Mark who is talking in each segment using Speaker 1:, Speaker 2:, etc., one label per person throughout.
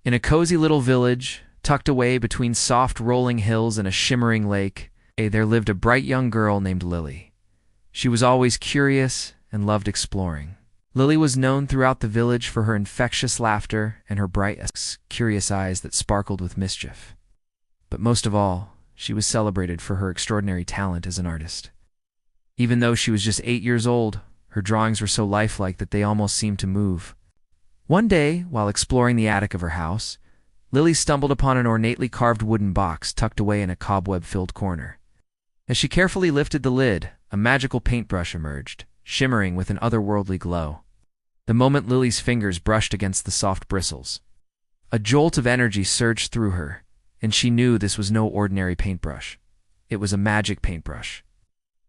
Speaker 1: In a cozy little village, tucked away between soft rolling hills and a shimmering lake, there lived a bright young girl named Lily. She was always curious and loved exploring. Lily was known throughout the village for her infectious laughter and her bright, curious eyes that sparkled with mischief. But most of all, she was celebrated for her extraordinary talent as an artist. Even though she was just 8 years old, her drawings were so lifelike that they almost seemed to move. One day, while exploring the attic of her house, Lily stumbled upon an ornately carved wooden box tucked away in a cobweb-filled corner. As she carefully lifted the lid, a magical paintbrush emerged, shimmering with an otherworldly glow. The moment Lily's fingers brushed against the soft bristles, a jolt of energy surged through her, and she knew this was no ordinary paintbrush. It was a magic paintbrush.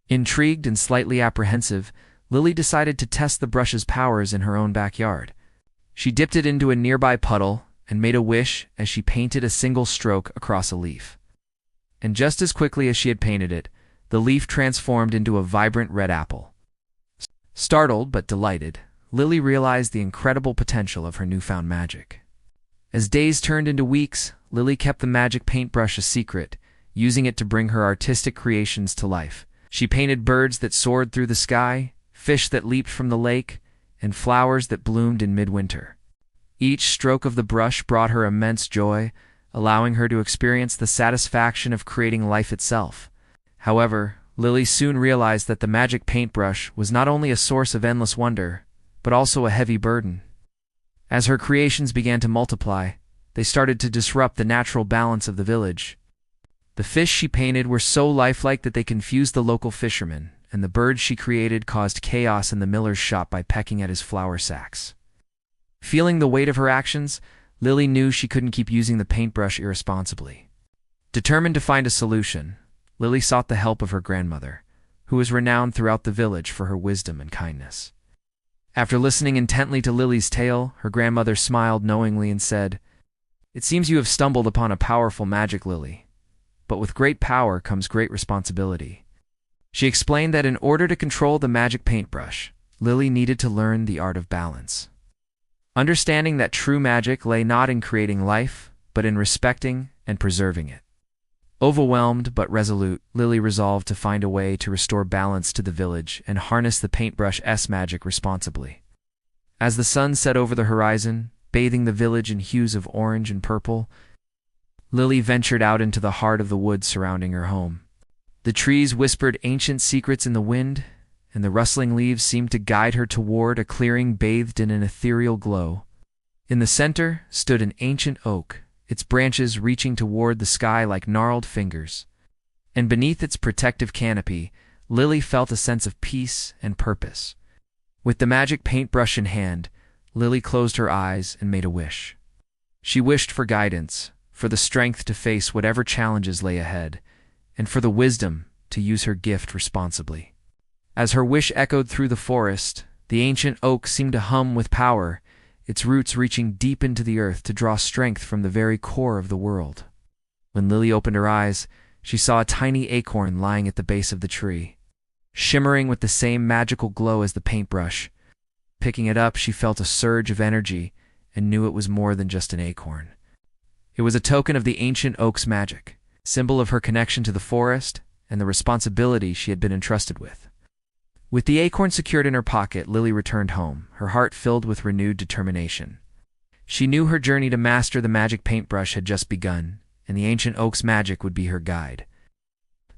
Speaker 1: Intrigued and slightly apprehensive, Lily decided to test the brush's powers in her own backyard. She dipped it into a nearby puddle and made a wish as she painted a single stroke across a leaf. And just as quickly as she had painted it, the leaf transformed into a vibrant red apple. Startled but delighted, Lily realized the incredible potential of her newfound magic. As days turned into weeks, Lily kept the magic paintbrush a secret, using it to bring her artistic creations to life. She painted birds that soared through the sky, fish that leaped from the lake, and flowers that bloomed in midwinter. Each stroke of the brush brought her immense joy, allowing her to experience the satisfaction of creating life itself. However, Lily soon realized that the magic paintbrush was not only a source of endless wonder, but also a heavy burden. As her creations began to multiply, they started to disrupt the natural balance of the village. The fish she painted were so lifelike that they confused the local fishermen, and the birds she created caused chaos in the miller's shop by pecking at his flour sacks. Feeling the weight of her actions, Lily knew she couldn't keep using the paintbrush irresponsibly. Determined to find a solution, Lily sought the help of her grandmother, who was renowned throughout the village for her wisdom and kindness. After listening intently to Lily's tale, her grandmother smiled knowingly and said, "It seems you have stumbled upon a powerful magic, Lily. But with great power comes great responsibility." She explained that in order to control the magic paintbrush, Lily needed to learn the art of balance. Understanding that true magic lay not in creating life, but in respecting and preserving it. Overwhelmed but resolute, Lily resolved to find a way to restore balance to the village and harness the paintbrush's magic responsibly. As the sun set over the horizon, bathing the village in hues of orange and purple, Lily ventured out into the heart of the woods surrounding her home. The trees whispered ancient secrets in the wind, and the rustling leaves seemed to guide her toward a clearing bathed in an ethereal glow. In the center stood an ancient oak, its branches reaching toward the sky like gnarled fingers. And beneath its protective canopy, Lily felt a sense of peace and purpose. With the magic paintbrush in hand, Lily closed her eyes and made a wish. She wished for guidance, for the strength to face whatever challenges lay ahead, and for the wisdom to use her gift responsibly. As her wish echoed through the forest, the ancient oak seemed to hum with power, its roots reaching deep into the earth to draw strength from the very core of the world. When Lily opened her eyes, she saw a tiny acorn lying at the base of the tree, shimmering with the same magical glow as the paintbrush. Picking it up, she felt a surge of energy and knew it was more than just an acorn. It was a token of the ancient oak's magic, symbol of her connection to the forest and the responsibility she had been entrusted with. With the acorn secured in her pocket, Lily returned home, her heart filled with renewed determination. She knew her journey to master the magic paintbrush had just begun, and the ancient oak's magic would be her guide.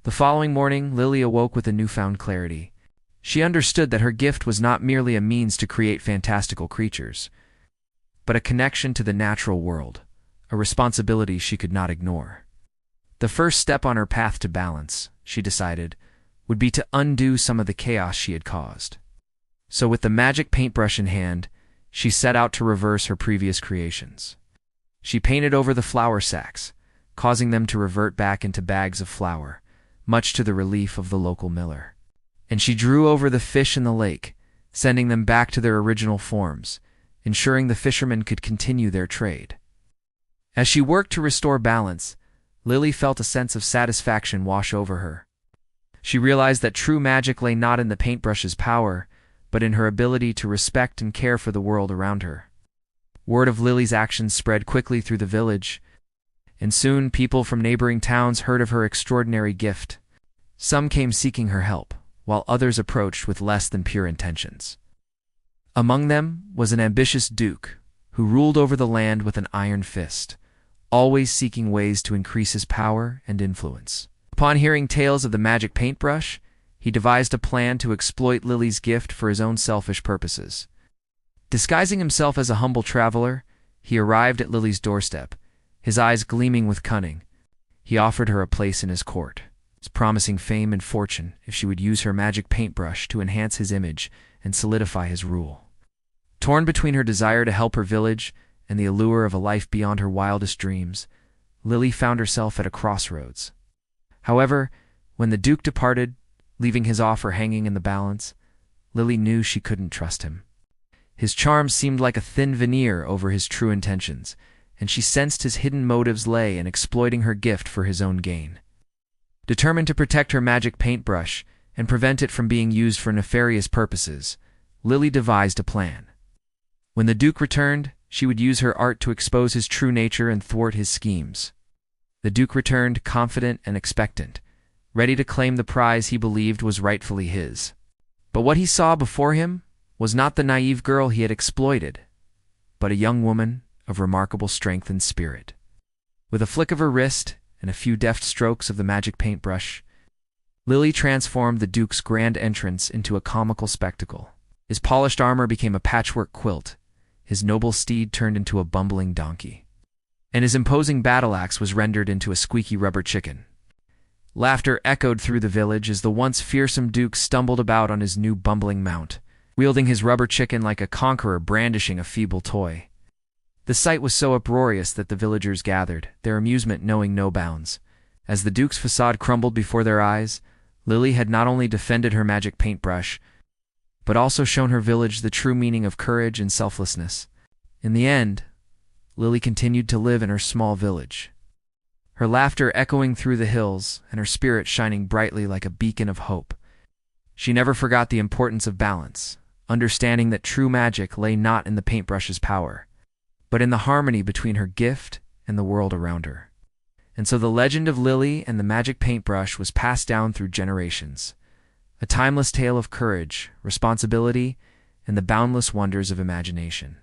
Speaker 1: The following morning, Lily awoke with a newfound clarity. She understood that her gift was not merely a means to create fantastical creatures, but a connection to the natural world, a responsibility she could not ignore. The first step on her path to balance, she decided, would be to undo some of the chaos she had caused. So with the magic paintbrush in hand, she set out to reverse her previous creations. She painted over the flour sacks, causing them to revert back into bags of flour, much to the relief of the local miller. And she drew over the fish in the lake, sending them back to their original forms, ensuring the fishermen could continue their trade. As she worked to restore balance, Lily felt a sense of satisfaction wash over her. She realized that true magic lay not in the paintbrush's power, but in her ability to respect and care for the world around her. Word of Lily's actions spread quickly through the village, and soon people from neighboring towns heard of her extraordinary gift. Some came seeking her help, while others approached with less than pure intentions. Among them was an ambitious duke who ruled over the land with an iron fist, always seeking ways to increase his power and influence. Upon hearing tales of the magic paintbrush, he devised a plan to exploit Lily's gift for his own selfish purposes. Disguising himself as a humble traveler, he arrived at Lily's doorstep, his eyes gleaming with cunning. He offered her a place in his court, promising fame and fortune if she would use her magic paintbrush to enhance his image and solidify his rule. Torn between her desire to help her village and the allure of a life beyond her wildest dreams, Lily found herself at a crossroads. However, when the Duke departed, leaving his offer hanging in the balance, Lily knew she couldn't trust him. His charm seemed like a thin veneer over his true intentions, and she sensed his hidden motives lay in exploiting her gift for his own gain. Determined to protect her magic paintbrush and prevent it from being used for nefarious purposes, Lily devised a plan. When the Duke returned, she would use her art to expose his true nature and thwart his schemes. The Duke returned confident and expectant, ready to claim the prize he believed was rightfully his. But what he saw before him was not the naive girl he had exploited, but a young woman of remarkable strength and spirit. With a flick of her wrist and a few deft strokes of the magic paintbrush, Lily transformed the Duke's grand entrance into a comical spectacle. His polished armor became a patchwork quilt, his noble steed turned into a bumbling donkey, and his imposing battle-axe was rendered into a squeaky rubber chicken. Laughter echoed through the village as the once fearsome Duke stumbled about on his new bumbling mount, wielding his rubber chicken like a conqueror brandishing a feeble toy. The sight was so uproarious that the villagers gathered, their amusement knowing no bounds. As the Duke's facade crumbled before their eyes, Lily had not only defended her magic paintbrush, but also shown her village the true meaning of courage and selflessness. In the end, Lily continued to live in her small village, her laughter echoing through the hills and her spirit shining brightly like a beacon of hope. She never forgot the importance of balance, understanding that true magic lay not in the paintbrush's power, but in the harmony between her gift and the world around her. And so the legend of Lily and the magic paintbrush was passed down through generations, a timeless tale of courage, responsibility, and the boundless wonders of imagination.